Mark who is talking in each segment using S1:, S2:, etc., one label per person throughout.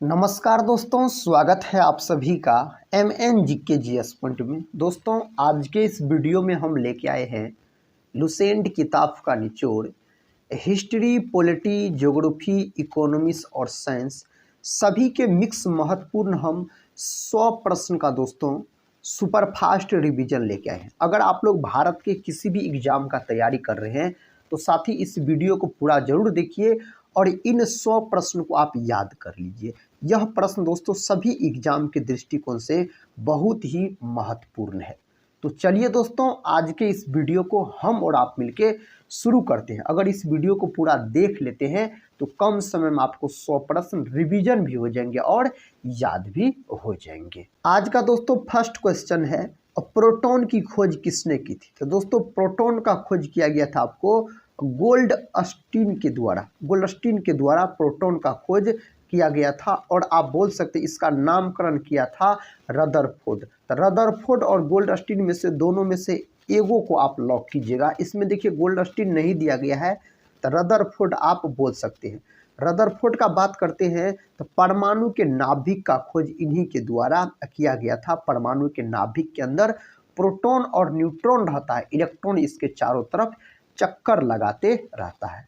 S1: नमस्कार दोस्तों, स्वागत है आप सभी का MN GK पॉइंट में। दोस्तों, आज के इस वीडियो में हम लेके आए हैं लुसेंट किताब का निचोड़। हिस्ट्री, पॉलिटी, ज्योग्राफी, इकोनॉमिक्स और साइंस सभी के मिक्स महत्वपूर्ण हम 100 प्रश्न का दोस्तों सुपरफास्ट रिवीजन लेके आए हैं। अगर आप लोग भारत के किसी भी एग्जाम का तैयारी कर रहे हैं तो साथ ही इस वीडियो को पूरा जरूर देखिए और इन 100 प्रश्न को आप याद कर लीजिए। यह प्रश्न दोस्तों सभी एग्जाम के दृष्टिकोण से बहुत ही महत्वपूर्ण है। तो चलिए दोस्तों, आज के इस वीडियो को हम और आप मिलके शुरू करते हैं। अगर इस वीडियो को पूरा देख लेते हैं तो कम समय में आपको 100 प्रश्न रिवीजन भी हो जाएंगे और याद भी हो जाएंगे। आज का दोस्तों फर्स्ट क्वेश्चन है, प्रोटॉन की खोज किसने की थी? तो दोस्तों प्रोटॉन का खोज किया गया था आपको गोल्डस्टीन के द्वारा प्रोटॉन का खोज किया गया था। और आप बोल सकते इसका नामकरण किया था रदरफोर्ड। तो रदरफोर्ड और गोल्डस्टीन में से दोनों में से एगो को आप लॉक कीजिएगा। इसमें देखिए गोल्डस्टीन नहीं दिया गया है तो रदरफोर्ड आप बोल सकते हैं। रदरफोर्ड का बात करते हैं तो परमाणु के नाभिक का खोज इन्हीं के द्वारा किया गया था। परमाणु के नाभिक के अंदर प्रोटॉन और न्यूट्रॉन रहता है, इलेक्ट्रॉन इसके चारों तरफ चक्कर लगाते रहता है।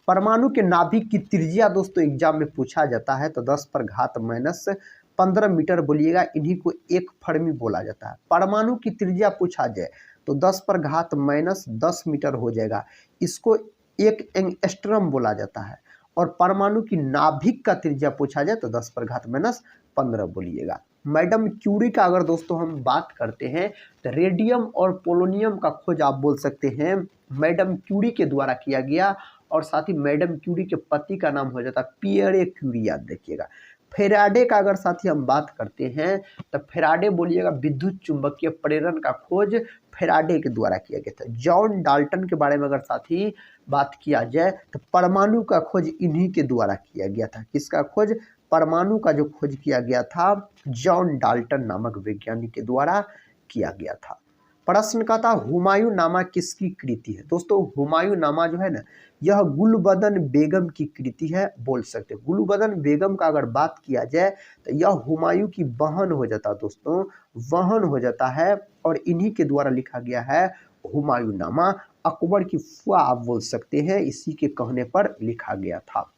S1: परमाणु के नाभिक की त्रिज्या दोस्तों एग्जाम में पूछा जाता है तो 10⁻⁻15 मीटर बोलिएगा। इन्हीं को एक फर्मी बोला जाता है। परमाणु की त्रिज्या पूछा जाए तो 10⁻10 मीटर हो जाएगा। इसको एक एंगस्ट्रम बोला जाता है। और परमाणु की नाभिक का त्रिज्या पूछा जाए तो 10⁻15 बोलिएगा। मैडम क्यूरी का अगर दोस्तों हम बात करते हैं तो रेडियम और पोलोनियम का खोज आप बोल सकते हैं मैडम क्यूरी के द्वारा किया गया। और साथ ही मैडम क्यूरी के पति का नाम हो जाता है पियरे क्यूरी, याद रखिएगा। फेराडे का अगर साथ ही हम बात करते हैं तो फेराडे बोलिएगा विद्युत चुंबकीय प्रेरण का खोज फेराडे के द्वारा किया गया था। जॉन डाल्टन के बारे में अगर साथ ही बात किया जाए तो परमाणु का खोज इन्हीं के द्वारा किया गया था। किसका खोज? परमाणु का जो खोज किया गया था जॉन डाल्टन नामक वैज्ञानिक के द्वारा किया गया था। प्रश्न का था हुमायूं नामा किसकी कृति है? दोस्तों हुमायूं नामा जो है ना, यह गुलबदन बेगम की कृति है, बोल सकते हैं। गुलबदन बेगम का अगर बात किया जाए तो यह हुमायूं की बहन हो जाता है दोस्तों, बहन हो जाता है। और इन्हीं के द्वारा लिखा गया है हुमायूं नामा। अकबर की फुआ आप बोल सकते हैं, इसी के कहने पर लिखा गया था।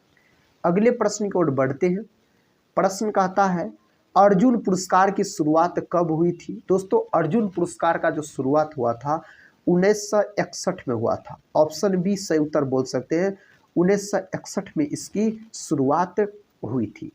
S1: अगले प्रश्न की ओर बढ़ते हैं। प्रश्न कहता है अर्जुन पुरस्कार की शुरुआत कब हुई थी? दोस्तों अर्जुन पुरस्कार का जो शुरुआत हुआ था 1961 में हुआ था। ऑप्शन बी सही उत्तर बोल सकते हैं, 1961 में इसकी शुरुआत हुई थी।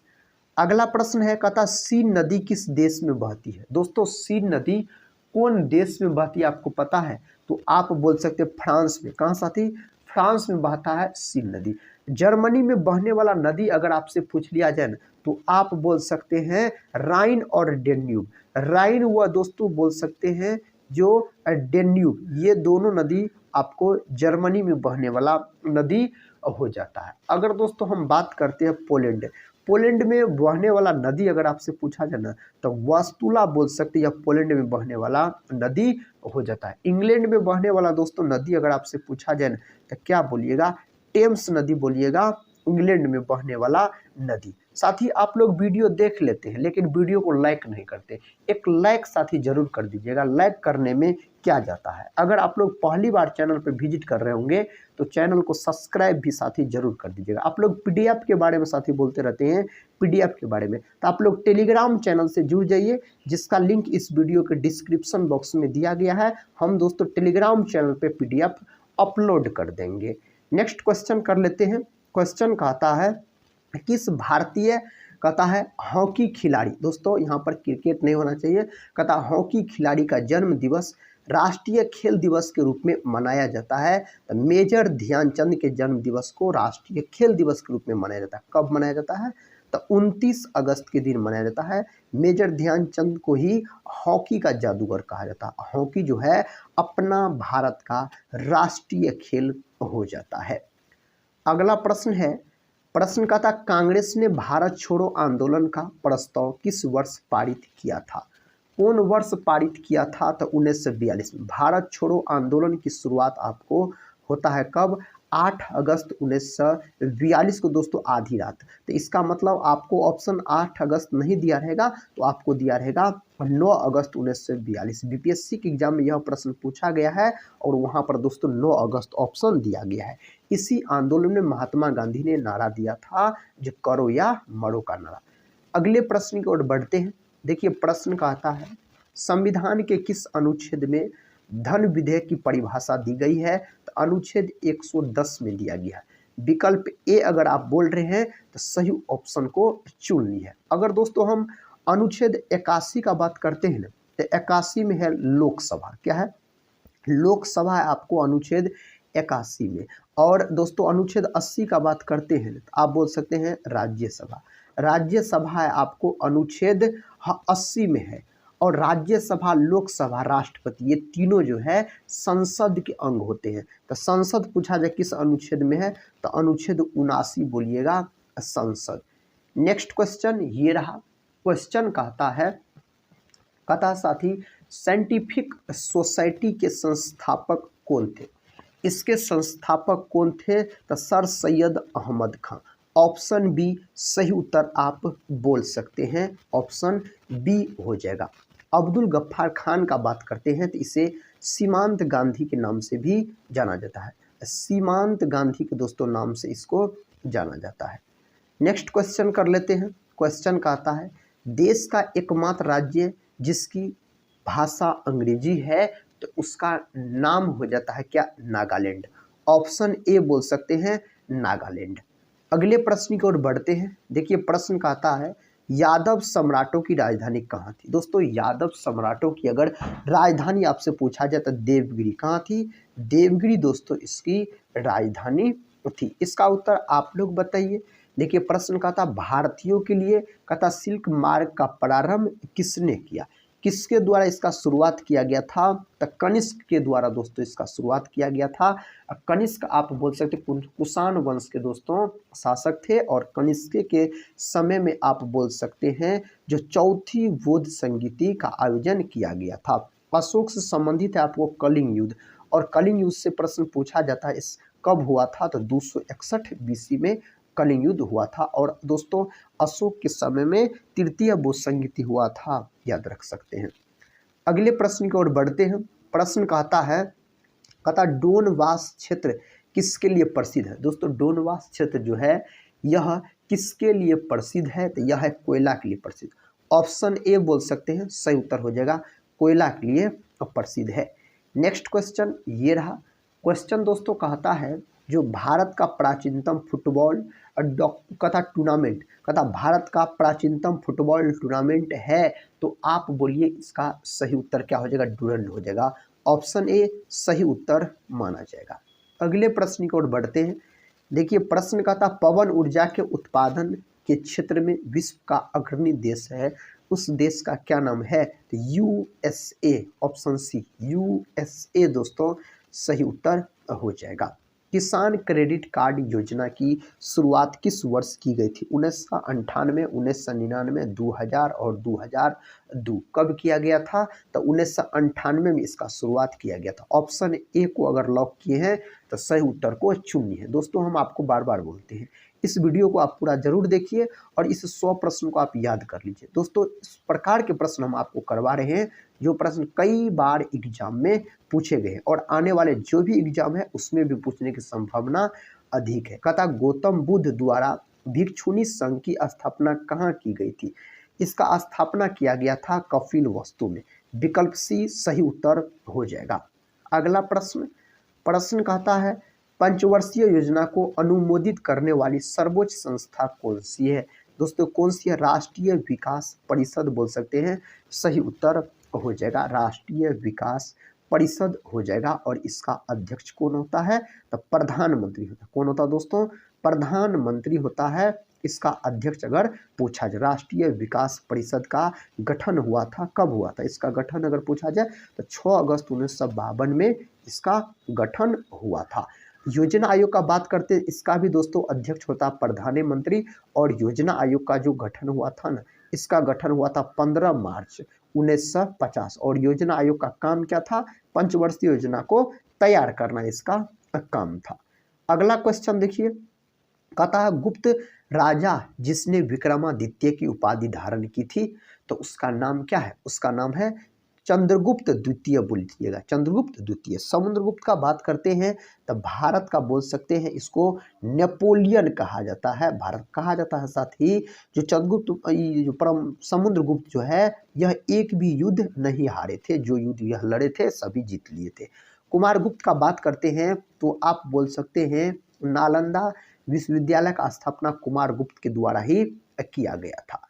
S1: अगला प्रश्न है, कहता सीन नदी किस देश में बहती है? दोस्तों सीन नदी कौन देश में बहती है आपको पता है? तो आप बोल सकते हैं फ्रांस में। कहाँ साथी? फ्रांस में बहता है सीन नदी। जर्मनी में बहने वाला नदी अगर आपसे पूछ लिया जाए ना तो आप बोल सकते हैं राइन और डेन्यूब। राइन हुआ दोस्तों बोल सकते हैं जो डेन्यूब, ये दोनों नदी आपको जर्मनी में बहने वाला नदी हो जाता है। अगर दोस्तों हम बात करते हैं पोलैंड, पोलैंड में बहने वाला नदी अगर आपसे पूछा जाए ना तो वास्तुला बोल सकते हैं, या पोलैंड में बहने वाला नदी हो जाता है। इंग्लैंड में बहने वाला दोस्तों नदी अगर आपसे पूछा जाए ना तो क्या बोलिएगा? टेम्स नदी बोलिएगा, इंग्लैंड में बहने वाला नदी। साथ ही आप लोग वीडियो देख लेते हैं लेकिन वीडियो को लाइक नहीं करते। एक लाइक साथ ही जरूर कर दीजिएगा। लाइक करने में क्या जाता है? अगर आप लोग पहली बार चैनल पर विजिट कर रहे होंगे तो चैनल को सब्सक्राइब भी साथ ही जरूर कर दीजिएगा। आप लोग पीडीएफ के बारे में साथ ही बोलते रहते हैं, पीडीएफ के बारे में, तो आप लोग टेलीग्राम चैनल से जुड़ जाइए जिसका लिंक इस वीडियो के डिस्क्रिप्शन बॉक्स में दिया गया है। हम दोस्तों टेलीग्राम चैनल पर पीडीएफ अपलोड कर देंगे। नेक्स्ट क्वेश्चन कर लेते हैं। क्वेश्चन कहता है किस भारतीय कहता है हॉकी खिलाड़ी, दोस्तों यहाँ पर क्रिकेट नहीं होना चाहिए, कहता हॉकी खिलाड़ी का जन्म दिवस राष्ट्रीय खेल दिवस के रूप में मनाया जाता है? तो मेजर ध्यानचंद के जन्म दिवस को राष्ट्रीय खेल दिवस के रूप में मनाया जाता है। कब मनाया जाता है? तो 29 अगस्त के दिन मनाया जाता है। मेजर ध्यानचंद को ही हॉकी का जादूगर कहा जाता है। हॉकी जो है अपना भारत का राष्ट्रीय खेल हो जाता है। अगला प्रश्न है, प्रश्न का था कांग्रेस ने भारत छोड़ो आंदोलन का प्रस्ताव किस वर्ष पारित किया था? कौन वर्ष पारित किया था? तो 1942 में। भारत छोड़ो आंदोलन की शुरुआत आपको होता है कब? 8 अगस्त 1942 को दोस्तों आधी रात। तो इसका मतलब आपको ऑप्शन 8 अगस्त नहीं दिया रहेगा, तो आपको दिया रहेगा 9 अगस्त 1942। बीपीएससी के एग्जाम में यह प्रश्न पूछा गया है और वहां पर दोस्तों 9 अगस्त ऑप्शन दिया गया है। इसी आंदोलन में महात्मा गांधी ने नारा दिया था, जो करो या मरो का नारा। अगले प्रश्न की ओर बढ़ते हैं। देखिए प्रश्न कहता है, संविधान के किस अनुच्छेद में धन विधेयक की परिभाषा दी गई है? तो अनुच्छेद 110 में दिया गया है। विकल्प ए अगर आप बोल रहे हैं तो सही ऑप्शन को चुन ली है। अगर दोस्तों हम अनुच्छेद 81 का बात करते हैं ना, तो 81 में है लोकसभा। क्या है? लोकसभा है आपको अनुच्छेद 81 में। और दोस्तों अनुच्छेद 80 का बात करते हैं तो आप बोल सकते हैं राज्यसभा। राज्यसभा है आपको अनुच्छेद 80 में है। और राज्यसभा, लोकसभा, राष्ट्रपति, ये तीनों जो है संसद के अंग होते हैं। तो संसद पूछा जाए किस अनुच्छेद में है, तो अनुच्छेद 79 बोलिएगा संसद। नेक्स्ट क्वेश्चन ये रहा। क्वेश्चन कहता साथी, साइंटिफिक सोसाइटी के संस्थापक कौन थे? इसके संस्थापक कौन थे? तो सर सैयद अहमद खां। ऑप्शन बी सही उत्तर आप बोल सकते हैं, ऑप्शन बी हो जाएगा। अब्दुल गफ्फार खान का बात करते हैं तो इसे सीमांत गांधी के नाम से भी जाना जाता है। सीमांत गांधी के दोस्तों नाम से इसको जाना जाता है। नेक्स्ट क्वेश्चन कर लेते हैं। क्वेश्चन कहता है, देश का एकमात्र राज्य जिसकी भाषा अंग्रेजी है तो उसका नाम हो जाता है क्या? नागालैंड। ऑप्शन ए बोल सकते हैं नागालैंड। अगले प्रश्न की ओर बढ़ते हैं। देखिए प्रश्न कहता है, यादव सम्राटों की राजधानी कहाँ थी? दोस्तों यादव सम्राटों की अगर राजधानी आपसे पूछा जाए तो देवगिरी। कहाँ थी? देवगिरी दोस्तों इसकी राजधानी थी। इसका उत्तर आप लोग बताइए। देखिए प्रश्न कहता, भारतीयों के लिए कहता सिल्क मार्ग का प्रारंभ किसने किया? किसके द्वारा इसका शुरुआत किया गया था? तो कनिष्क के द्वारा दोस्तों इसका शुरुआत किया गया था। कनिष्क आप बोल सकते कुषाण वंश के दोस्तों शासक थे। और कनिष्क के समय में आप बोल सकते हैं जो चौथी बौद्ध संगीति का आयोजन किया गया था। अशोक से संबंधित है आपको कलिंग युद्ध। और कलिंग युद्ध से प्रश्न पूछा जाता है, इस कब हुआ था? तो 261 बीसी में कलिंग युद्ध हुआ था। और दोस्तों अशोक के समय में तृतीय बौद्ध संगीति हुआ था, याद रख सकते हैं। अगले प्रश्न की ओर बढ़ते हैं। प्रश्न कहता डोनबास क्षेत्र किसके लिए प्रसिद्ध है? दोस्तों डोनबास क्षेत्र जो है यह किसके लिए प्रसिद्ध है? तो यह है कोयला के लिए प्रसिद्ध। ऑप्शन ए बोल सकते हैं, सही उत्तर हो जाएगा, कोयला के लिए प्रसिद्ध है। नेक्स्ट क्वेश्चन ये रहा। क्वेश्चन दोस्तों कहता है, जो भारत का प्राचीनतम फुटबॉल कथा टूर्नामेंट भारत का प्राचीनतम फुटबॉल टूर्नामेंट है, तो आप बोलिए इसका सही उत्तर क्या हो जाएगा? डूरंड हो जाएगा। ऑप्शन ए सही उत्तर माना जाएगा। अगले प्रश्न की ओर बढ़ते हैं। देखिए प्रश्न कहता, पवन ऊर्जा के उत्पादन के क्षेत्र में विश्व का अग्रणी देश है, उस देश का क्या नाम है? तो यूएसए। ऑप्शन सी यूएसए दोस्तों सही उत्तर हो जाएगा। किसान क्रेडिट कार्ड योजना की शुरुआत किस वर्ष की गई थी? 1998, 1999, 2000 और 2002। कब किया गया था? तो 1998 में इसका शुरुआत किया गया था। ऑप्शन ए को अगर लॉक किए हैं तो सही उत्तर को चुनिए है। दोस्तों हम आपको बार बार बोलते हैं, इस वीडियो को आप पूरा जरूर देखिए और इस 100 प्रश्न को आप याद कर लीजिए। दोस्तों इस प्रकार के प्रश्न हम आपको करवा रहे हैं जो प्रश्न कई बार एग्जाम में पूछे गए हैं और आने वाले जो भी एग्जाम है उसमें भी पूछने की संभावना अधिक है। कहता गौतम बुद्ध द्वारा भिक्षुणी संघ की स्थापना कहाँ की गई थी? इसका स्थापना किया गया था कपिल वस्तु में। विकल्प सी सही उत्तर हो जाएगा। अगला प्रश्न कहता है, पंचवर्षीय योजना को अनुमोदित करने वाली सर्वोच्च संस्था कौन सी है? दोस्तों कौन सी है? राष्ट्रीय विकास परिषद बोल सकते हैं, सही उत्तर हो जाएगा राष्ट्रीय विकास परिषद हो जाएगा। और इसका अध्यक्ष कौन होता है? तो प्रधानमंत्री होता है। कौन होता है दोस्तों? प्रधानमंत्री होता है इसका अध्यक्ष। अगर पूछा जाए राष्ट्रीय विकास परिषद का गठन हुआ था, कब हुआ था इसका गठन अगर पूछा जाए तो 6 अगस्त 1952 में इसका गठन हुआ था। योजना आयोग का बात करते हैं, इसका भी दोस्तों अध्यक्ष होता है प्रधानमंत्री। और योजना आयोग का जो गठन हुआ था ना, इसका गठन हुआ था 15 मार्च 1950। और योजना आयोग का काम क्या था? पंचवर्षीय योजना को तैयार करना इसका काम था। अगला क्वेश्चन देखिए, कहता है गुप्त राजा जिसने विक्रमादित्य की उपाधि धारण की थी, तो उसका नाम क्या है? उसका नाम है चंद्रगुप्त द्वितीय बोलिएगा, चंद्रगुप्त द्वितीय। समुद्रगुप्त का बात करते हैं तो भारत का बोल सकते हैं, इसको नेपोलियन कहा जाता है, भारत कहा जाता है। साथ ही जो चंद्रगुप्त जो परम समुद्रगुप्त जो है, यह एक भी युद्ध नहीं हारे थे, जो युद्ध यह लड़े थे सभी जीत लिए थे। कुमारगुप्त का बात करते हैं तो आप बोल सकते हैं नालंदा विश्वविद्यालय का स्थापना कुमारगुप्त के द्वारा ही किया गया था।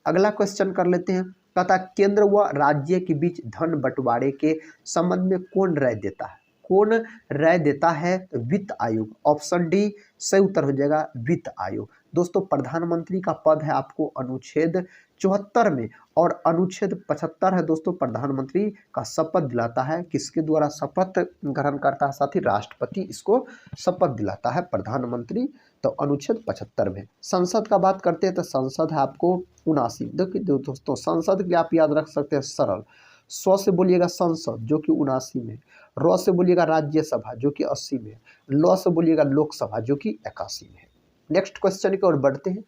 S1: अगला क्वेश्चन कर लेते हैं, कहता केंद्र व राज्य के बीच धन बंटवारे के संबंध में कौन राय देता है? कौन राय देता है? तो वित्त आयोग। ऑप्शन डी सही उत्तर हो जाएगा, वित्त आयोग। दोस्तों प्रधानमंत्री का पद है आपको अनुच्छेद 74 में, और अनुच्छेद 75 है दोस्तों प्रधानमंत्री का शपथ दिलाता है। किसके द्वारा शपथ ग्रहण करता है? साथ ही राष्ट्रपति इसको शपथ दिलाता है प्रधानमंत्री, तो अनुच्छेद 75 में। संसद का बात करते हैं तो संसद है आपको 79। देखिए दोस्तों संसद के लिए आप याद रख सकते हैं सरल, स्व से बोलिएगा संसद जो कि 79 में, र से बोलिएगा राज्यसभा जो कि 80 में, ल से बोलिएगा लोकसभा जो कि 81 में है। नेक्स्ट क्वेश्चन की ओर बढ़ते हैं।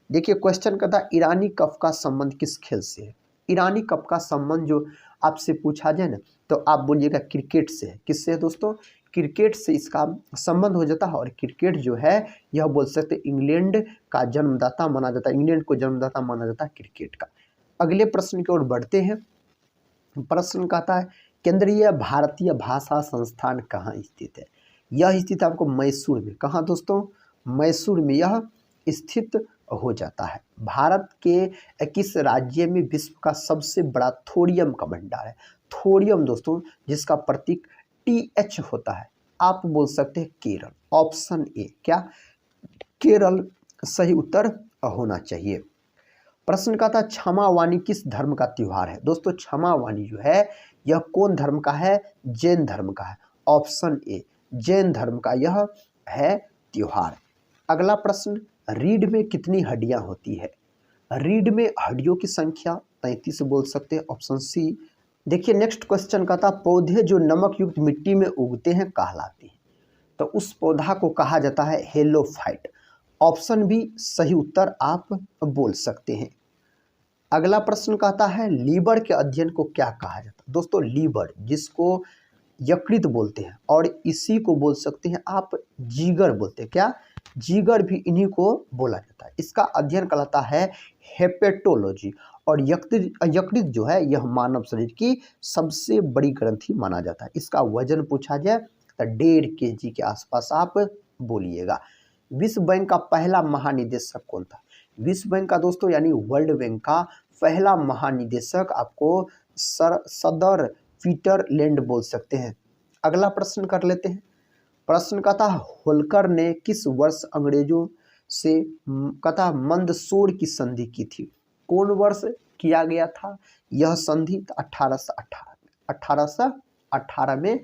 S1: देखिए क्वेश्चन कहता है ईरानी कप का संबंध किस खेल से है? ईरानी कप का संबंध जो आपसे पूछा जाए ना, तो आप बोलिएगा क्रिकेट से है। किससे है दोस्तों? क्रिकेट से इसका संबंध हो जाता है। और क्रिकेट जो है यह बोल सकते इंग्लैंड का जन्मदाता माना जाता है, इंग्लैंड को जन्मदाता माना जाता है क्रिकेट का। अगले प्रश्न की ओर बढ़ते हैं। प्रश्न कहता है केंद्रीय भारतीय भाषा संस्थान कहाँ स्थित है? यह स्थित आपको मैसूर में। कहाँ दोस्तों? मैसूर में यह स्थित हो जाता है। भारत के किस राज्य में विश्व का सबसे बड़ा थोरियम का भंडार है? थोरियम दोस्तों जिसका प्रतीक TH होता है, आप बोल सकते हैं केरल। ऑप्शन ए क्या? केरल सही उत्तर होना चाहिए। प्रश्न का था क्षमावानी किस धर्म का त्योहार है? दोस्तों क्षमावानी जो है यह कौन धर्म का है? जैन धर्म का है। ऑप्शन ए जैन धर्म का यह है त्योहार। अगला प्रश्न, रीढ़ में कितनी हड्डियां होती है? रीढ़ में हड्डियों की संख्या 33 बोल सकते हैं। Option C. देखिए नेक्स्ट क्वेश्चन का था पौधे जो नमक युक्त मिट्टी में उगते हैं कहलाते हैं, तो उस पौधा को कहा जाता है हेलोफाइट। ऑप्शन बी सही उत्तर आप बोल सकते हैं। अगला प्रश्न कहता है लीवर के अध्ययन को क्या कहा जाता है? दोस्तों लीवर जिसको यकृत बोलते हैं, और इसी को बोल सकते हैं आप जिगर बोलते हैं। क्या? जिगर भी इन्हीं को बोला जाता है। इसका अध्ययन कहलाता है हेपेटोलॉजी। और यकृत जो है यह मानव शरीर की सबसे बड़ी ग्रंथि माना जाता है। इसका वजन पूछा जाए तो 1.5 kg के आसपास आप बोलिएगा। विश्व बैंक का पहला महानिदेशक कौन था? विश्व बैंक का दोस्तों यानी वर्ल्ड बैंक का पहला महानिदेशक आपको सदर पीटर लैंड बोल सकते हैं। अगला प्रश्न कर लेते हैं। प्रश्न का था होल्कर ने किस वर्ष अंग्रेजों से कथा मंदसौर की संधि की थी? कौन वर्ष किया गया था यह संधि? 1818 में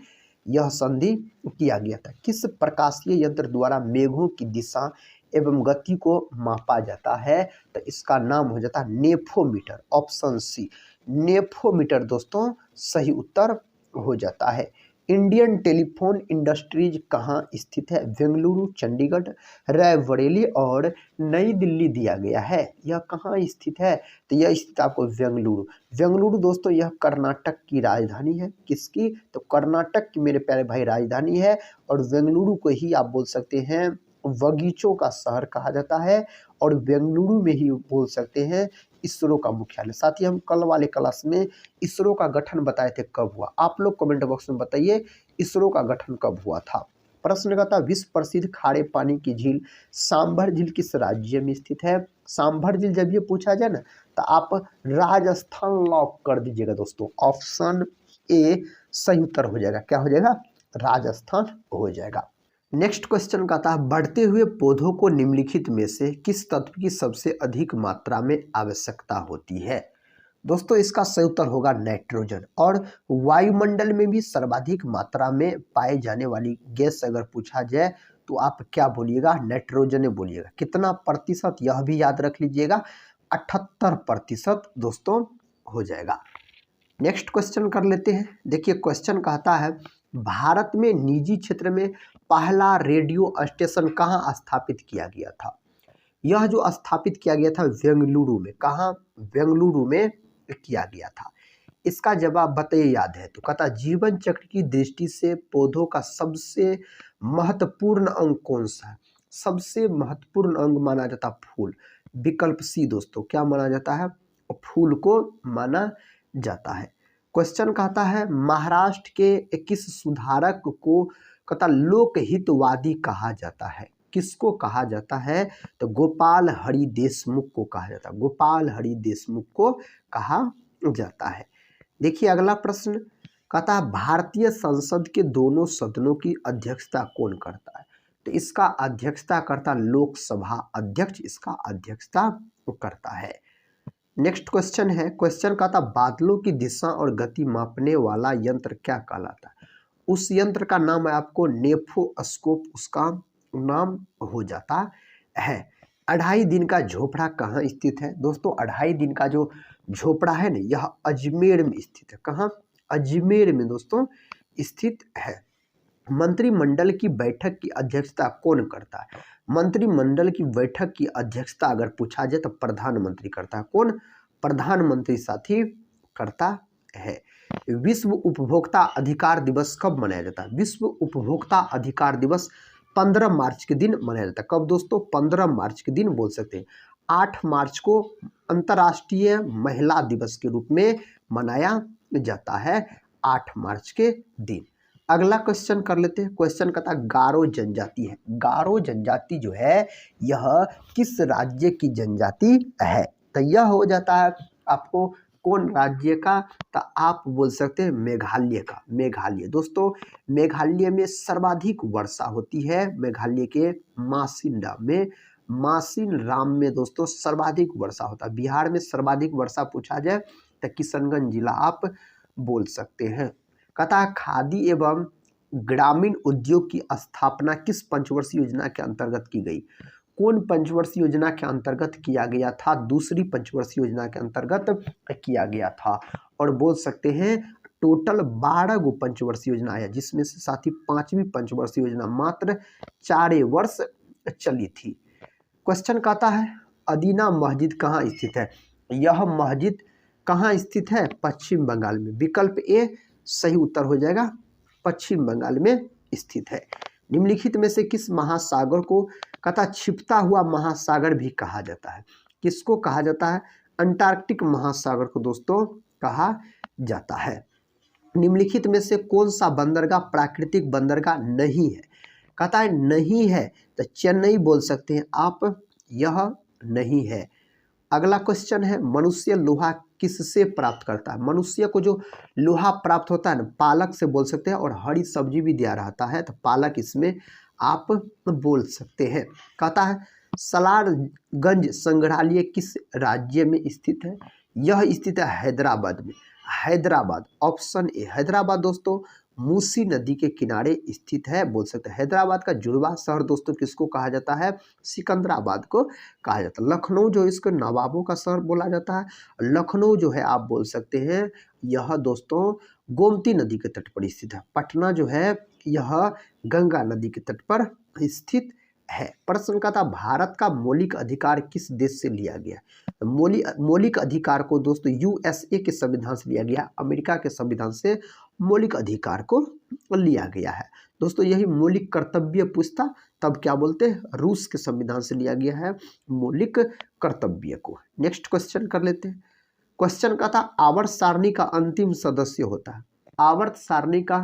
S1: यह संधि किया गया था। किस प्रकाशीय यंत्र द्वारा मेघों की दिशा एवं गति को मापा जाता है? तो इसका नाम हो जाता है नेफोमीटर। ऑप्शन सी नेफोमीटर दोस्तों सही उत्तर हो जाता है। इंडियन टेलीफोन इंडस्ट्रीज कहाँ स्थित है? बेंगलुरु, चंडीगढ़, रायबरेली और नई दिल्ली दिया गया है। यह कहाँ स्थित है? तो यह स्थित आपको बेंगलुरु। बेंगलुरु दोस्तों यह कर्नाटक की राजधानी है। किसकी? तो कर्नाटक की मेरे प्यारे भाई राजधानी है। और बेंगलुरु को ही आप बोल सकते हैं बगीचों का शहर कहा जाता है। और बेंगलुरु में ही बोल सकते हैं इसरो का मुख्यालय। साथ ही हम कल वाले क्लास में इसरो का गठन बताए थे, कब हुआ? आप लोग कमेंट बॉक्स में बताइए इसरो का गठन कब हुआ था। प्रश्न का था विश्व प्रसिद्ध खारे पानी की झील सांभर झील किस राज्य में स्थित है? सांभर झील जब ये पूछा जाए ना तो आप राजस्थान लॉक कर दीजिएगा दोस्तों। ऑप्शन ए सही उत्तर हो जाएगा। क्या हो जाएगा? राजस्थान हो जाएगा। नेक्स्ट क्वेश्चन का था बढ़ते हुए पौधों को निम्नलिखित में से किस तत्व की सबसे अधिक मात्रा में आवश्यकता होती है? दोस्तों इसका सही उत्तर होगा नाइट्रोजन। और वायुमंडल में भी सर्वाधिक मात्रा में पाए जाने वाली गैस अगर पूछा जाए तो आप क्या बोलिएगा? नाइट्रोजन बोलिएगा। कितना प्रतिशत यह भी याद रख लीजिएगा, 78% दोस्तों हो जाएगा। नेक्स्ट क्वेश्चन कर लेते हैं। देखिए क्वेश्चन कहता है भारत में निजी क्षेत्र में पहला रेडियो स्टेशन कहाँ स्थापित किया गया था? यह जो स्थापित किया गया था बेंगलुरु में। कहाँ? बेंगलुरु में किया गया था। इसका जवाब बताइए याद है तो। कहता जीवन चक्र की दृष्टि से पौधों का सबसे महत्वपूर्ण अंग कौन सा है? सबसे महत्वपूर्ण अंग माना जाता फूल। विकल्प सी दोस्तों, क्या माना जाता है? फूल को माना जाता है। क्वेश्चन कहता है महाराष्ट्र के किस सुधारक को कहता लोकहितवादी कहा जाता है? किसको कहा जाता है? तो गोपाल हरि देशमुख को कहा जाता है। गोपाल हरि देशमुख को कहा जाता है। देखिए अगला प्रश्न कहता है भारतीय संसद के दोनों सदनों की अध्यक्षता कौन करता है? तो इसका अध्यक्षता करता लोकसभा अध्यक्ष, इसका अध्यक्षता करता है। नेक्स्ट क्वेश्चन है, क्वेश्चन कहता बादलों की दिशा और गति मापने वाला यंत्र क्या कहलाता है? उस यंत्र का नाम है आपको नेफोस्कोप, उसका नाम हो जाता है। 2.5 दिन का झोपड़ा कहाँ स्थित है? दोस्तों 2.5 दिन का जो झोपड़ा है ना, यह अजमेर में स्थित है। कहाँ? अजमेर में दोस्तों स्थित है। मंत्रिमंडल की बैठक की अध्यक्षता कौन करता है? मंत्रिमंडल की बैठक की अध्यक्षता अगर पूछा जाए तो प्रधानमंत्री करता है। कौन? प्रधानमंत्री साथी करता है। विश्व उपभोक्ता अधिकार दिवस कब मनाया जाता है? विश्व उपभोक्ता अधिकार दिवस 15 मार्च के दिन मनाया जाता है। कब दोस्तों? 15 मार्च के दिन बोल सकते हैं। 8 मार्च को अंतर्राष्ट्रीय महिला दिवस के रूप में मनाया जाता है, 8 मार्च के दिन। अगला क्वेश्चन कर लेते हैं। क्वेश्चन कहता गारो जनजाति है। गारो जनजाति जो है यह किस राज्य की जनजाति है? तो यह हो जाता है आपको कौन राज्य का? तो आप बोल सकते हैं मेघालय का। मेघालय दोस्तों, मेघालय में सर्वाधिक वर्षा होती है। मेघालय के मासिनराम में, मासिनराम में दोस्तों सर्वाधिक वर्षा होता है। बिहार में सर्वाधिक वर्षा पूछा जाए तो किशनगंज जिला आप बोल सकते हैं। कहता खादी एवं ग्रामीण उद्योग की स्थापना किस पंचवर्षीय योजना के अंतर्गत की गई? कौन पंचवर्षीय योजना के अंतर्गत किया गया था? दूसरी पंचवर्षीय योजना के अंतर्गत किया गया था। और बोल सकते हैं टोटल 12 गो पंचवर्षीय योजना है, जिसमें से साथी 5वीं पंचवर्षीय योजना मात्र 4 वर्ष चली थी। क्वेश्चन कहता है अदीना मस्जिद कहाँ स्थित है? यह मस्जिद कहाँ स्थित है? पश्चिम बंगाल में। विकल्प ए सही उत्तर हो जाएगा, पश्चिम बंगाल में स्थित है। निम्नलिखित में से किस महासागर को कहता छिपता हुआ महासागर भी कहा जाता है? किसको कहा जाता है? अंटार्कटिक महासागर को दोस्तों कहा जाता है। निम्नलिखित में से कौन सा बंदरगाह प्राकृतिक बंदरगाह नहीं है? कहता है नहीं है तो चेन्नई बोल सकते हैं आप, यह नहीं है। अगला क्वेश्चन है मनुष्य लोहा किससे प्राप्त करता है? मनुष्य को जो लोहा प्राप्त होता है ना, पालक से बोल सकते हैं। और हरी सब्जी भी दिया रहता है तो पालक इसमें आप बोल सकते हैं। कहता है सलारगंज संग्रहालय किस राज्य में स्थित है? यह स्थित है हैदराबाद में। Hyderabad option A. हैदराबाद दोस्तों मूसी नदी के किनारे स्थित है, बोल सकते हैं। हैदराबाद का जुड़वा शहर दोस्तों किसको कहा जाता है? सिकंदराबाद को कहा जाता है। लखनऊ जो इसको नवाबों का शहर बोला जाता है। लखनऊ जो है आप बोल सकते हैं यह दोस्तों गोमती नदी के तट पर स्थित है। पटना जो है यह गंगा नदी के तट पर स्थित है। प्रश्न का था भारत का मौलिक अधिकार किस देश से लिया गया? मौलिक अधिकार को दोस्तों यूएसए के संविधान से लिया गया, अमेरिका के संविधान से मौलिक अधिकार को लिया गया है। दोस्तों यही मौलिक कर्तव्य पूछता तब क्या बोलते हैं? रूस के संविधान से लिया गया है मौलिक कर्तव्य को। नेक्स्ट क्वेश्चन कर लेते हैं। क्वेश्चन का था आवर्त सारणी का अंतिम सदस्य होता है। आवर्त सारणी का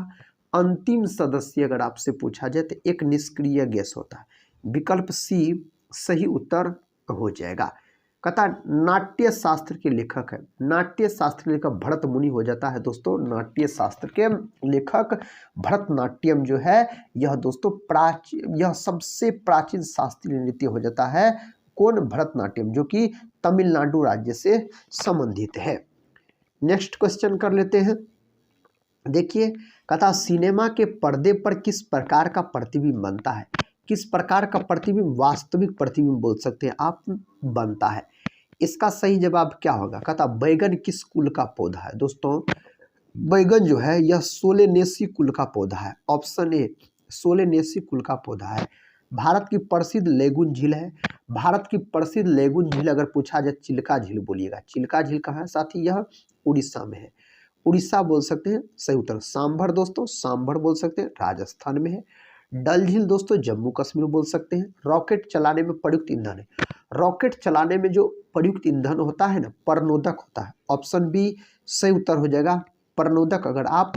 S1: अंतिम सदस्य अगर आपसे पूछा जाए तो एक निष्क्रिय गैस होता है। विकल्प सी सही उत्तर हो जाएगा। कहता नाट्य शास्त्र के लेखक है। नाट्य शास्त्र के लेखक भरत मुनि हो जाता है दोस्तों। नाट्य शास्त्र के लेखक भरतनाट्यम जो है यह दोस्तों यह सबसे प्राचीन शास्त्रीय नृत्य हो जाता है। कौन? भरतनाट्यम, जो कि तमिलनाडु राज्य से संबंधित है। नेक्स्ट क्वेश्चन कर लेते हैं। देखिए कहता सिनेमा के पर्दे पर किस प्रकार का प्रतिबिंब बनता है? किस प्रकार का प्रतिबिंब? वास्तविक प्रतिबिंब बोल सकते हैं आप, बनता है। इसका सही जवाब क्या होगा? कहता बैगन किस कुल का पौधा है? दोस्तों बैगन जो है यह सोलेनेसी कुल का पौधा है। ऑप्शन ए सोलेनेसी कुल का पौधा है। भारत की प्रसिद्ध लेगुन झील है। भारत की प्रसिद्ध लेगुन झील अगर पूछा जाए चिल्का झील बोलिएगा। चिल्का झील कहाँ है साथी? यह उड़ीसा में है। उड़ीसा बोल सकते हैं सही उत्तर। सांभर दोस्तों, सांभर बोल सकते हैं, राजस्थान में है। डल झील दोस्तों जम्मू कश्मीर बोल सकते हैं। रॉकेट चलाने में प्रयुक्त ईंधन है। रॉकेट चलाने में जो प्रयुक्त ईंधन होता है ना, परनोदक होता है। ऑप्शन बी सही उत्तर हो जाएगा, परनोदक अगर आप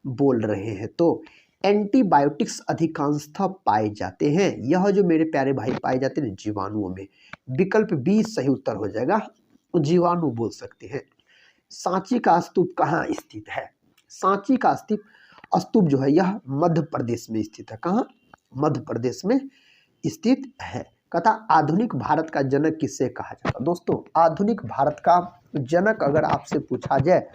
S1: बोल रहे हैं तो। एंटीबायोटिक्स अधिकांशतः पाए जाते हैं, यह जो मेरे प्यारे भाई पाए जाते हैं जीवाणुओं में। विकल्प बी सही उत्तर हो जाएगा, जीवाणु बोल सकते हैं। सांची का स्तूप कहाँ स्थित है? सांची का स्तूप जो है यह मध्य प्रदेश में स्थित है। कहाँ? मध्य प्रदेश में स्थित है। कहता आधुनिक भारत का जनक किसे कहा जाता है? दोस्तों आधुनिक भारत का जनक अगर आपसे पूछा जाए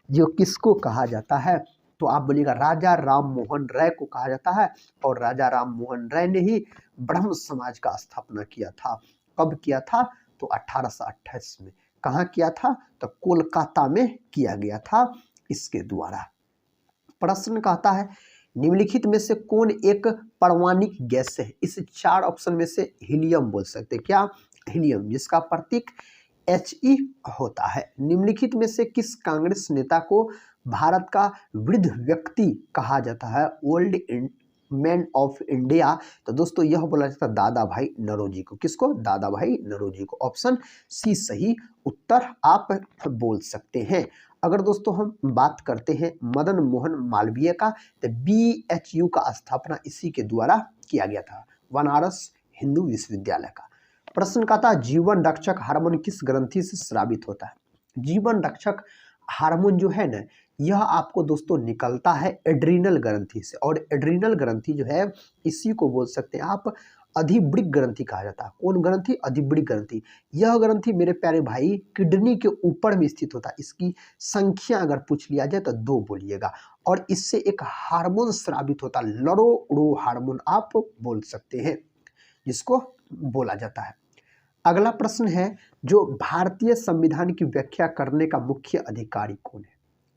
S1: जो किसको कहा जाता है तो आप बोलिएगा राजा राम मोहन राय को कहा जाता है। और राजा राम मोहन राय ने ही ब्रह्म समाज का स्थापना किया था। कब किया था? तो 1828 में। कहाँ किया था? तो कोलकाता में किया गया था इसके द्वारा। प्रश्न कहता है निम्नलिखित में से कौन एक परमाणुक गैस है? इस 4 ऑप्शन में से हीलियम बोल सकते हैं। क्या? हीलियम, जिसका प्रतीक He होता है। निम्नलिखित में से किस कांग्रेस नेता को भारत का वृद्ध व्यक्ति कहा जाता है? Old man of India. तो दोस्तों यह बोला जाता है दादा भाई नौरोजी को। किसको? दादा भाई नौरोजी को। ऑप्शन सी सही उत्तर आप बोल सकते हैं। अगर दोस्तों हम बात करते हैं मदन मोहन मालवीय का, तो BHU का स्थापना इसी के द्वारा किया गया था, बनारस हिंदू विश्वविद्यालय का। प्रश्न का था जीवन रक्षक हार्मोन किस ग्रंथि से स्रावित होता है? जीवन रक्षक हार्मोन जो है ना, यह आपको दोस्तों निकलता है एड्रीनल ग्रंथि से। और एड्रीनल ग्रंथि जो है इसी को बोल सकते हैं आप अधिवृक्क ग्रंथि कहा जाता है। कौन ग्रंथि? अधिवृक्क ग्रंथि। यह ग्रंथि मेरे प्यारे भाई किडनी के ऊपर में स्थित होता है। इसकी संख्या अगर पूछ लिया जाए तो 2 बोलिएगा। और इससे एक हार्मोन स्रावित होता है, लरो हार्मोन आप बोल सकते हैं, जिसको बोला जाता है। अगला प्रश्न है जो भारतीय संविधान की व्याख्या करने का मुख्य अधिकारी कौन है?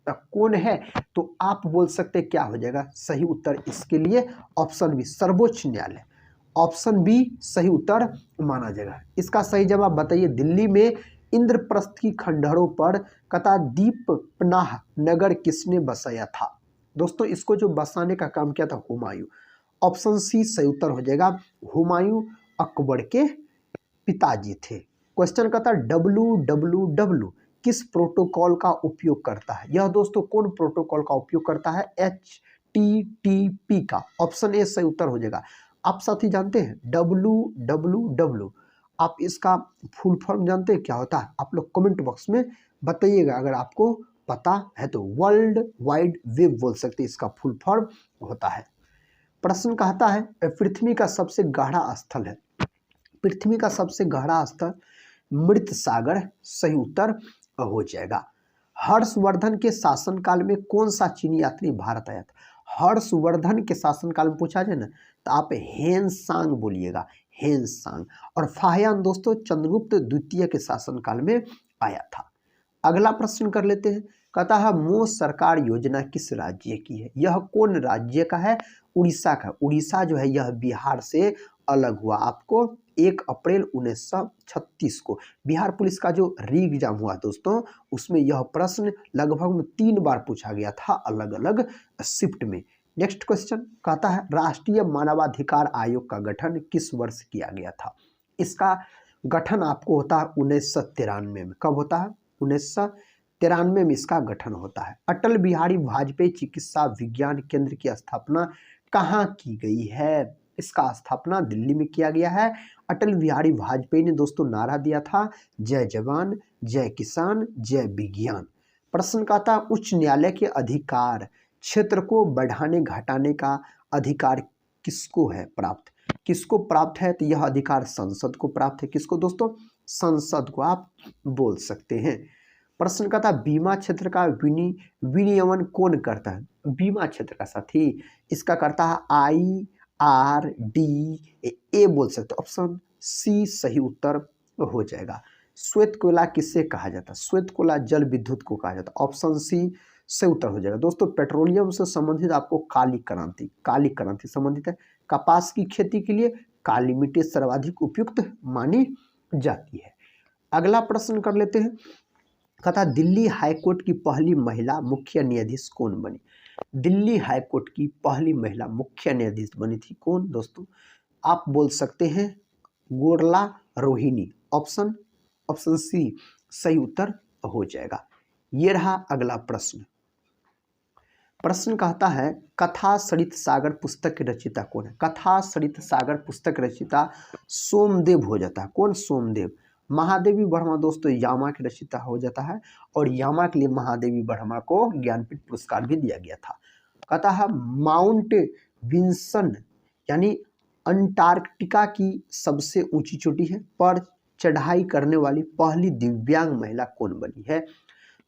S1: कौन है? तो आप बोल सकते क्या हो जाएगा सही उत्तर इसके लिए? ऑप्शन बी सर्वोच्च न्यायालय। ऑप्शन बी सही उत्तर माना जाएगा। इसका सही जवाब बताइए। दिल्ली में इंद्रप्रस्थ की खंडहरों पर कतादीपनाह नगर किसने बसाया था? दोस्तों इसको जो बसाने का काम किया था हुमायूं। ऑप्शन सी सही उत्तर हो जाएगा, हुमायूं अकबर के पिताजी थे। क्वेश्चन कहता है WWW किस प्रोटोकॉल का उपयोग करता है? यह दोस्तों कौन प्रोटोकॉल का उपयोग करता है? HTTP का। ऑप्शन ए सही उत्तर हो जाएगा। आप साथी जानते हैं WWW, आप इसका फुल फॉर्म जानते हैं क्या होता है? आप लोग कमेंट बॉक्स में बताइएगा अगर आपको पता है तो। वर्ल्ड वाइड वेब बोल सकते हैं इसका फुल फॉर्म होता है। प्रश्न कहता है पृथ्वी का सबसे गहरा स्थल है। पृथ्वी का सबसे गहरा स्थल मृत सागर सही उत्तर हो जाएगा। हर्षवर्धन के शासनकाल में कौन सा चीनी यात्री भारत आया था? हर्षवर्धन के शासनकाल में पूछा जाए ना तो आप हेनसांग बोलिएगा, हेनसांग। और फाहियान दोस्तों चंद्रगुप्त द्वितीय के शासनकाल में आया था। अगला प्रश्न कर लेते हैं। कहता है मोह सरकार योजना किस राज्य की है? यह कौन राज्य का है? उड़ीसा का। उड़ीसा जो है यह बिहार से अलग हुआ आपको 1 अप्रैल 1936 को। बिहार पुलिस का जो री एग्जाम हुआ दोस्तों उसमें यह प्रश्न लगभग 3 बार पूछा गया था अलग अलग शिफ्ट में। नेक्स्ट क्वेश्चन कहता है राष्ट्रीय मानवाधिकार आयोग का गठन किस वर्ष किया गया था? इसका गठन आपको होता है 1993 में। कब होता है? 1993 में इसका गठन होता है। अटल बिहारी वाजपेयी चिकित्सा विज्ञान केंद्र की स्थापना कहाँ की गई है? इसका स्थापना दिल्ली में किया गया है। अटल बिहारी वाजपेयी ने दोस्तों नारा दिया था जय जवान जय किसान जय विज्ञान। प्रश्न का था उच्च न्यायालय के अधिकार क्षेत्र को बढ़ाने घटाने का अधिकार किसको है प्राप्त? किसको प्राप्त है? तो यह अधिकार संसद को प्राप्त है। किसको दोस्तों? संसद को आप बोल सकते हैं। प्रश्न का था बीमा क्षेत्र का विनियमन कौन करता है? बीमा क्षेत्र का साथी इसका करता है IRDA बोल सकते। ऑप्शन सी सही उत्तर हो जाएगा। श्वेत कोयला किससे कहा जाता है? श्वेत कोयला जल विद्युत को कहा जाता है। ऑप्शन सी सही उत्तर हो जाएगा। दोस्तों पेट्रोलियम से संबंधित आपको काली क्रांति संबंधित है। कपास की खेती के लिए काली मिट्टी सर्वाधिक उपयुक्त मानी जाती है। अगला प्रश्न कर लेते हैं। कथा दिल्ली हाईकोर्ट की पहली महिला मुख्य न्यायाधीश कौन बनी? दिल्ली हाईकोर्ट की पहली महिला मुख्य न्यायाधीश बनी थी कौन दोस्तों? आप बोल सकते हैं गोरला रोहिणी। ऑप्शन सी सही उत्तर हो जाएगा। ये रहा अगला प्रश्न। प्रश्न कहता है कथा सरित सागर पुस्तक के रचयिता कौन है? कथा सरित सागर पुस्तक के रचयिता सोमदेव हो जाता है। कौन? सोमदेव। महादेवी वर्मा दोस्तों यामा के रचयिता हो जाता है और यामा के लिए महादेवी वर्मा को ज्ञानपीठ पुरस्कार भी दिया गया था। कहता है माउंट विंसन यानी अंटार्कटिका की सबसे ऊंची चोटी है पर चढ़ाई करने वाली पहली दिव्यांग महिला कौन बनी है?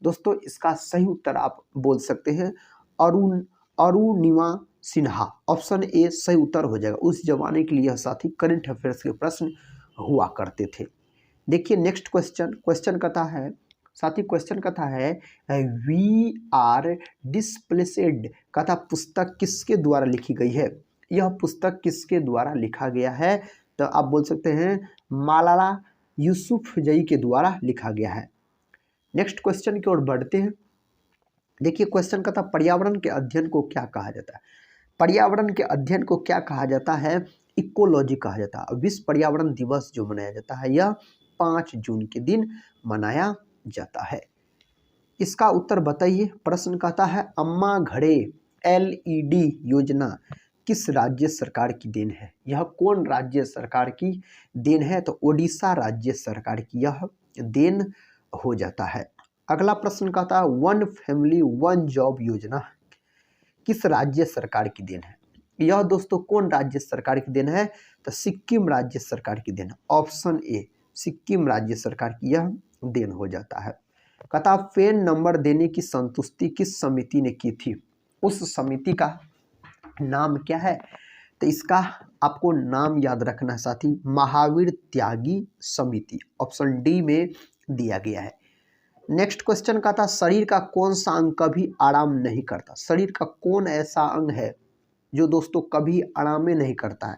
S1: दोस्तों इसका सही उत्तर आप बोल सकते हैं अरुणिमा सिन्हा। ऑप्शन ए सही उत्तर हो जाएगा। उस जमाने के लिए यह साथी करंट अफेयर्स के प्रश्न हुआ करते थे। देखिए नेक्स्ट क्वेश्चन कहता है साथी क्वेश्चन कहता है वी आर डिस्प्लेसेड कहता पुस्तक किसके द्वारा लिखी गई है? यह पुस्तक किसके द्वारा लिखा गया है? तो आप बोल सकते हैं मालाला यूसुफजई के द्वारा लिखा गया है। नेक्स्ट क्वेश्चन की ओर बढ़ते हैं। देखिए क्वेश्चन कहता पर्यावरण के अध्ययन को क्या कहा जाता है? पर्यावरण के अध्ययन को क्या कहा जाता है? इकोलॉजी कहा जाता है। विश्व पर्यावरण दिवस जो मनाया जाता है यह 5 जून के दिन मनाया जाता है। इसका उत्तर बताइए। प्रश्न कहता है अम्मा घड़े LED योजना किस राज्य सरकार की देन है? यह कौन राज्य सरकार की देन है? तो ओडिशा राज्य सरकार की यह देन हो जाता है। अगला प्रश्न कहता है वन फैमिली वन जॉब योजना किस राज्य सरकार की देन है? यह दोस्तों कौन राज्य सरकार की देन है? तो सिक्किम राज्य सरकार की देन है। ऑप्शन ए सिक्किम राज्य सरकार की यह देन हो जाता है। कहता पेन नंबर देने की संतुष्टि किस समिति ने की थी? उस समिति का नाम क्या है? तो इसका आपको नाम याद रखना है साथी महावीर त्यागी समिति। ऑप्शन डी में दिया गया है। नेक्स्ट क्वेश्चन का था शरीर का कौन सा अंग कभी आराम नहीं करता? शरीर का कौन ऐसा अंग है जो दोस्तों कभी आराम नहीं करता है?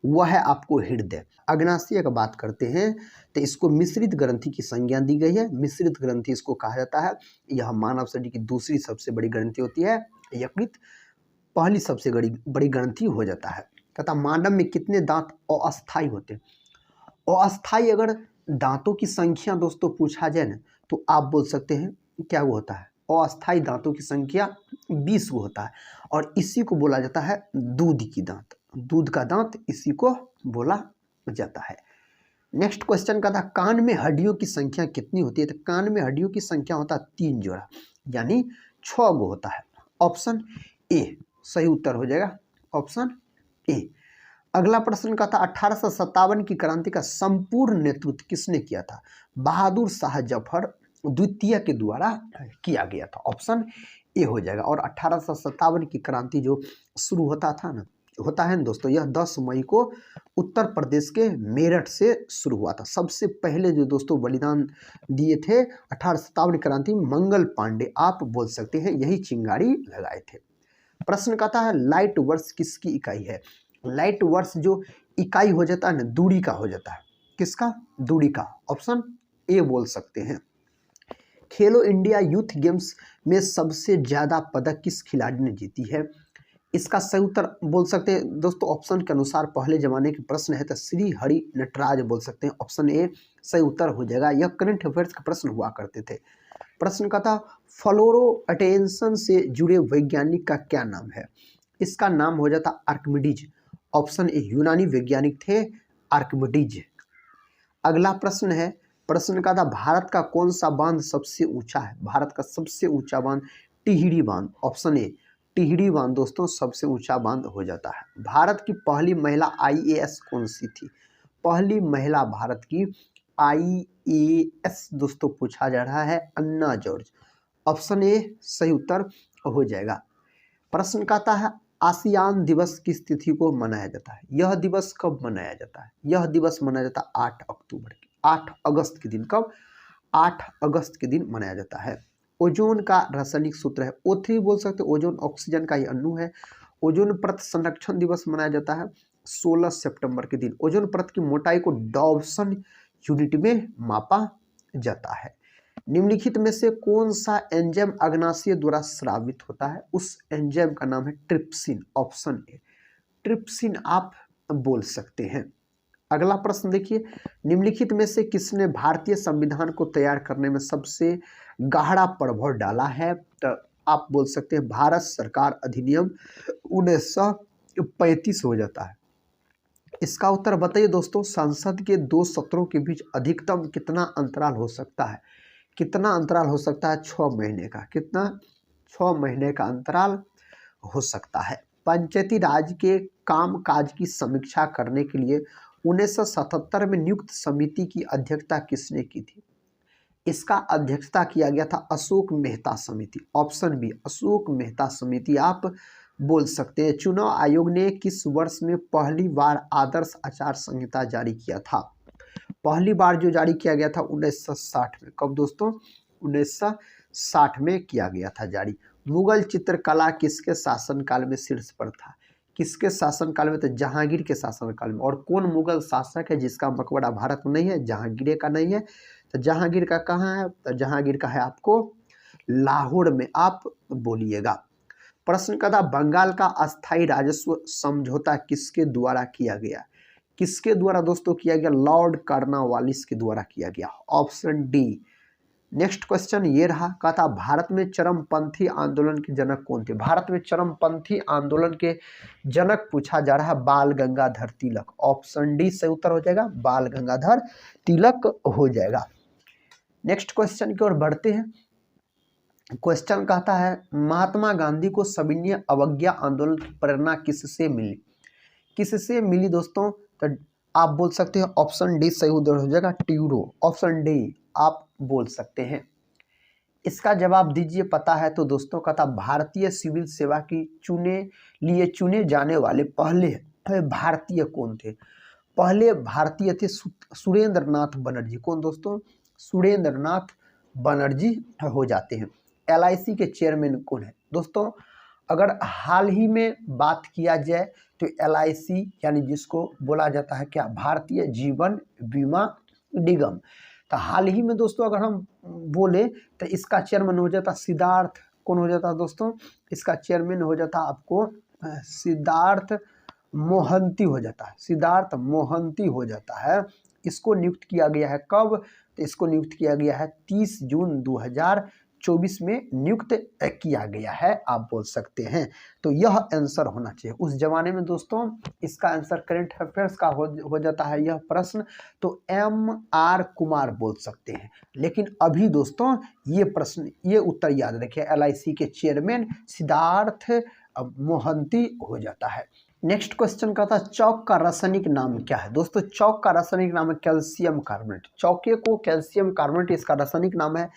S1: वह है आपको हृदय। अग्नाशय का बात करते हैं तो इसको मिश्रित ग्रंथि की संज्ञा दी गई है। मिश्रित ग्रंथि इसको कहा जाता है। यह मानव शरीर की दूसरी सबसे बड़ी ग्रंथि होती है। यकृत पहली सबसे बड़ी ग्रंथि हो जाता है। तथा मानव में कितने दांत अस्थायी होते हैं? अस्थायी अगर दांतों की संख्या दोस्तों पूछा जाए ना तो आप बोल सकते हैं क्या वो होता है? अस्थायी दांतों की संख्या 20 को होता है और इसी को बोला जाता है दूध की दांत। दूध का दांत इसी को बोला जाता है। नेक्स्ट क्वेश्चन का था कान में हड्डियों की संख्या कितनी होती है? तो कान में हड्डियों की संख्या होता है 3 जोड़ा यानी 6 गो होता है। ऑप्शन ए सही उत्तर हो जाएगा। Option A. अगला प्रश्न का था 1857 की क्रांति का संपूर्ण नेतृत्व किसने किया था? बहादुर शाह जफर द्वितीय के द्वारा किया गया था। ऑप्शन ए हो जाएगा। और 1857 की क्रांति जो शुरू होता है ना दोस्तों यह 10 मई को उत्तर प्रदेश के मेरठ से शुरू हुआ था। सबसे पहले जो दोस्तों बलिदान दिए थे 1857 क्रांति मंगल पांडे आप बोल सकते हैं यही चिंगारी लगाए थे। प्रश्न कहता है लाइट वर्ष किसकी इकाई है? लाइट वर्ष जो इकाई हो जाता है ना दूरी का हो जाता है। किसका? दूरी का। ऑप्शन ए बोल सकते हैं। खेलो इंडिया यूथ गेम्स में सबसे ज्यादा पदक किस खिलाड़ी ने जीती है? इसका सही उत्तर बोल सकते हैं दोस्तों ऑप्शन के अनुसार पहले जमाने के प्रश्न है तो श्री हरि नटराज बोल सकते हैं। ऑप्शन ए सही उत्तर हो जाएगा। यह करंट अफेयर्स का प्रश्न हुआ करते थे। प्रश्न का था फ्लोरो अटेंशन से जुड़े वैज्ञानिक का क्या नाम है? इसका नाम हो जाता आर्किमिडीज। ऑप्शन ए यूनानी वैज्ञानिक थे आर्किमिडीज। अगला प्रश्न है। प्रश्न का था भारत का कौन सा बांध सबसे ऊंचा है? भारत का सबसे ऊंचा बांध टिहरी बांध। ऑप्शन ए टिहरी बांध दोस्तों सबसे ऊंचा बांध हो जाता है। भारत की पहली महिला IAS कौन सी थी? पहली महिला भारत की IAS दोस्तों पूछा जा रहा है अन्ना जॉर्ज। ऑप्शन ए सही उत्तर हो जाएगा। प्रश्न कहता है आसियान दिवस किस तिथि को मनाया जाता है? यह दिवस कब मनाया जाता है? यह दिवस मनाया जाता है 8 अक्टूबर 8 अगस्त के दिन। कब? 8 अगस्त के दिन मनाया जाता है। ओजोन का रासायनिक सूत्र है O3 बोल सकते हैं। ओजोन ऑक्सीजन का ही अणु है। ओजोन परत संरक्षण दिवस मनाया जाता है 16 सितंबर के दिन। ओजोन परत की मोटाई को डॉप्सन यूनिट में मापा जाता है। निम्नलिखित में से कौन सा एंजाइम अग्नाशय द्वारा स्रावित होता है? उस एंजाइम का नाम है ट्रिप्सिन। ऑप्शन ए ट्रिप्सिन आप बोल सकते हैं। अगला प्रश्न देखिए, निम्नलिखित में से किसने भारतीय संविधान को तैयार करने में सबसे गहरा प्रभाव डाला है? तो आप बोल सकते हैं भारत सरकार अधिनियम 1935 हो जाता है। इसका उत्तर बताइए दोस्तों। संसद के 2 सत्रों के बीच अधिकतम कितना अंतराल हो सकता है? कितना अंतराल हो सकता है? 6 महीने का। कितना? 6 महीने का अंतराल हो सकता है। पंचायती राज के कामकाज की समीक्षा करने के लिए 1977 में नियुक्त समिति की अध्यक्षता किसने की थी? इसका अध्यक्षता किया गया था अशोक मेहता समिति। ऑप्शन बी अशोक मेहता समिति आप बोल सकते हैं। चुनाव आयोग ने किस वर्ष में पहली बार आदर्श आचार संहिता जारी किया था? पहली बार जो जारी किया गया था 1960 में। कब दोस्तों? 1960 में किया गया था जारी। मुगल चित्रकला किसके शासनकाल में शीर्ष पर था? किसके शासनकाल में? तो जहांगीर के शासनकाल में। और कौन मुगल शासक है जिसका मकबरा भारत में नहीं है? जहांगीर का नहीं है। तो जहांगीर का कहाँ है? तो जहांगीर का है आपको लाहौर में। आप बोलिएगा। प्रश्न का था बंगाल का अस्थायी राजस्व समझौता किसके द्वारा किया गया? किसके द्वारा दोस्तों किया गया? लॉर्ड कॉर्नवालिस के द्वारा किया गया। Option D. नेक्स्ट क्वेश्चन ये रहा, कहा था भारत में चरमपंथी आंदोलन के जनक कौन थे? भारत में चरमपंथी आंदोलन के जनक पूछा जा रहा है बाल गंगाधर तिलक। ऑप्शन डी से उत्तर हो जाएगा, बाल गंगाधर तिलक हो जाएगा। नेक्स्ट क्वेश्चन की ओर बढ़ते हैं। क्वेश्चन कहता है महात्मा गांधी को सविनय अवज्ञा आंदोलन की प्रेरणा किससे मिली? किससे मिली दोस्तों? तो आप बोल सकते हैं ऑप्शन डी सही उत्तर हो जाएगा, ट्यूरो। ऑप्शन डी आप बोल सकते हैं। इसका जवाब दीजिए पता है तो दोस्तों का था भारतीय सिविल सेवा की चुने जाने वाले पहले भारतीय कौन थे? पहले भारतीय थे सुरेंद्र नाथ बनर्जी। कौन दोस्तों? सुरेंद्र नाथ बनर्जी हो जाते हैं। LIC के चेयरमैन कौन है? दोस्तों अगर हाल ही में बात किया जाए तो LIC यानी जिसको बोला जाता है क्या? भारतीय जीवन बीमा निगम। तो हाल ही में दोस्तों अगर हम बोले तो इसका चेयरमैन हो जाता सिद्धार्थ। कौन हो जाता दोस्तों? इसका चेयरमैन हो जाता आपको सिद्धार्थ मोहंती हो जाता है। सिद्धार्थ मोहंती हो जाता है। इसको नियुक्त किया गया है कब? तो इसको नियुक्त किया गया है 30 जून 2024 में नियुक्त किया गया है। आप बोल सकते हैं। तो यह आंसर होना चाहिए। उस जमाने में दोस्तों इसका आंसर करंट अफेयर्स का हो जाता है यह प्रश्न, तो MR कुमार बोल सकते हैं। लेकिन अभी दोस्तों ये प्रश्न ये उत्तर याद रखिए, LIC के चेयरमैन सिद्धार्थ मोहंती हो जाता है। नेक्स्ट क्वेश्चन का था चौक का रासायनिक नाम क्या है? दोस्तों चौक का रासायनिक नाम है कैल्शियम कार्बोनेट। चौके को कैल्शियम कार्बोनेट इसका रासायनिक नाम है।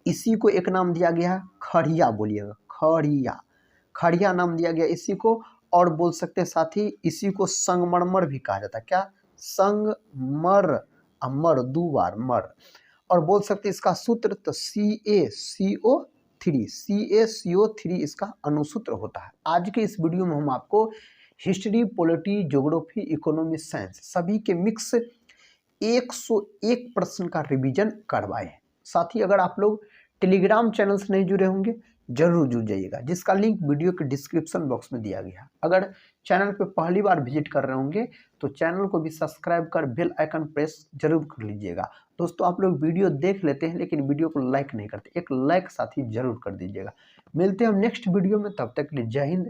S1: इसी को एक नाम दिया गया है खड़िया। बोलिएगा खड़िया। खड़िया नाम दिया गया इसी को। और बोल सकते हैं साथ ही इसी को संगमरमर भी कहा जाता है। क्या? संगमर, अमर 2 बार मर। और बोल सकते हैं इसका सूत्र तो CaCO3 इसका अनुसूत्र होता है। आज के इस वीडियो में हम आपको history, polity, geography, economy, science सभी के मिक्स 101 प्रश्न का रिवीजन करवाए हैं। साथ ही अगर आप लोग टेलीग्राम चैनल से नहीं जुड़े होंगे जरूर जुड़ जाइएगा, जिसका लिंक वीडियो के डिस्क्रिप्शन बॉक्स में दिया गया है। अगर चैनल पे पहली बार विजिट कर रहे होंगे तो चैनल को भी सब्सक्राइब कर बेल आइकन प्रेस जरूर कर लीजिएगा। दोस्तों आप लोग वीडियो देख लेते हैं लेकिन वीडियो को लाइक नहीं करते, एक लाइक साथ ही जरूर कर दीजिएगा। मिलते हैं हम नेक्स्ट वीडियो में, तब तक के लिए जय हिंद